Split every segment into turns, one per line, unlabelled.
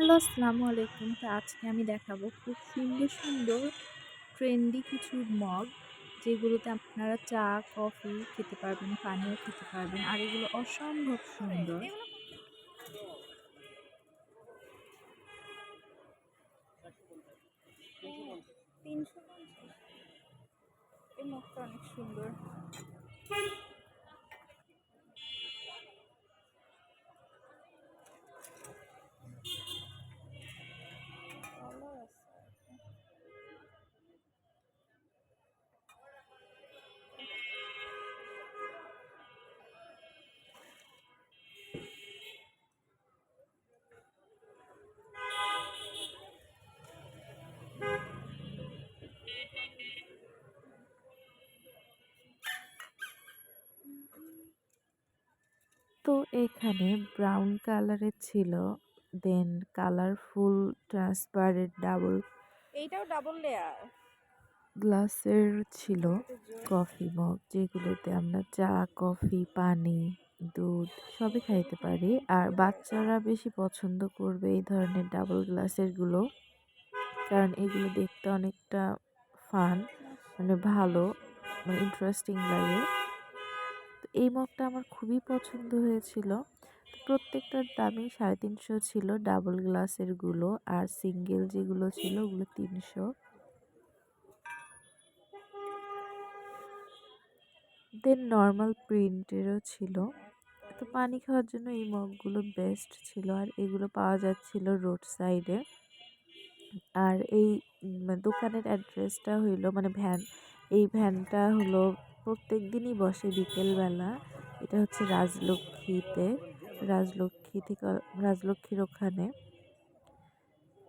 Hello, আসসালামু আলাইকুম। তো আজকে আমি দেখাবো খুব সুন্দর, সুন্দর ট্রেন্ডি কিছু মগ যেগুলোতে আপনারা চা, কফি খেতে পারবেন, পানিও খেতে পারবেন। আর এগুলো অসম্ভব সুন্দর। হ্যাঁ, ৩৫০। এই মগটা অনেক সুন্দর। কালার আছে।
তো এখানে ব্রাউন কালারের ছিল, দেন কালারফুল ট্রান্সপারেন্ট ডাবল
এইটাও ডাবল লেয়ার।
গ্লাসের ছিল
কত জোর।
কফি মগ, যেগুলোতে আমরা চা, কফি, পানি, দুধ সবই খাইতে পারি। আর বাচ্চারা বেশি পছন্দ করবে এই ধরনের ডাবল গ্লাসের গুলো, কারণ এগুলো দেখতে অনেকটা ফান, মানে ভালো, মানে ইন্টারেস্টিং লাগে। তো এই মগটা আমার খুবই পছন্দ হয়েছিল। তো প্রত্যেকটার দামই ৩৫০ ছিল, ডাবল গ্লাসের গুলো, আর সিঙ্গেল যেগুলো ছিল ওগুলো ৩০০। দেন নর্মাল প্রিন্টেরও ছিল। তো পানি খাওয়ার জন্য এই মগগুলো বেস্ট ছিল, আর এগুলো পাওয়া যাচ্ছিল রোড সাইডে। আর এই দোকানের অ্যাড্রেসটা হইলো, মানে এই ভ্যানটা হলো প্রত্যেক দিনই বসে বিকেলবেলা। এটা হচ্ছে রাজলক্ষ্মীতে, রাজলক্ষ্মী থেকে, রাজলক্ষ্মীর ওখানে।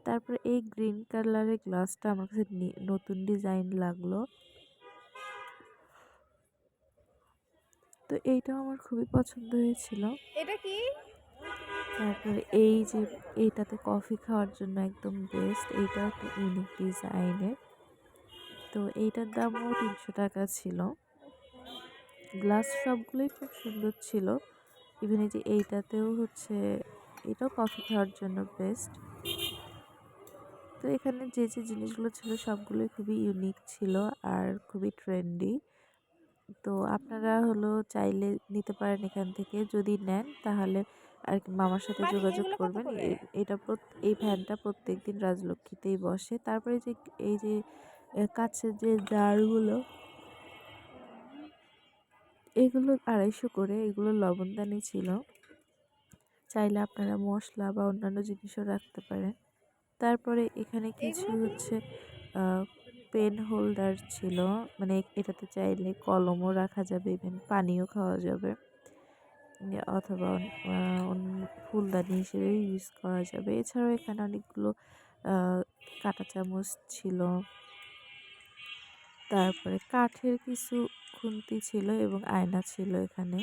তারপরে এই গ্রিন কালারের গ্লাসটা আমার কাছে নতুন ডিজাইন লাগলো। তো এইটাও আমার খুবই পছন্দ হয়েছিল।
এটা কি?
তারপরে এই যে এইটাতে কফি খাওয়ার জন্য একদম বেস্ট, এইটাও একটু ইউনিক ডিজাইনের। তো এইটার দামও ৩০০ টাকা ছিল। গ্লাস সবগুলোই খুব সুন্দর ছিল। ইভেন এই যে এইটাতেও হচ্ছে, এটাও কফি খাওয়ার জন্য বেস্ট। তো এখানে যে যে জিনিসগুলো ছিল সবগুলোই খুবই ইউনিক ছিল আর খুবই ট্রেন্ডি। তো আপনারা হলো চাইলে নিতে পারেন এখান থেকে, যদি নেন তাহলে আর কি মামার সাথে
বাহ,
যোগাযোগ
এগুলো কত
করবেন।
করে?
এই ভ্যানটা প্রত্যেক দিন রাজলক্ষ্মীতেই বসে। তারপরে যে এই যে কাছের যে জারগুলো, এগুলো ২৫০ করে, এগুলো লবণদানি ছিল। চাইলে আপনারা মশলা বা অন্যান্য জিনিসও রাখতে পারেন। তারপরে এখানে কিছু
এগুলো কি?
হচ্ছে পেন হোল্ডার ছিল, মানে এটাতে চাইলে কলমও রাখা যাবে, ইভেন পানিও খাওয়া যাবে, অথবা ফুলদানি হিসেবে ইউজ করা যাবে। এছাড়াও এখানে অনেকগুলো আহ, কাঁটা চামচ ছিল। তারপরে কাঠের কিছু খুন্তি ছিল এবং আয়না ছিল এখানে।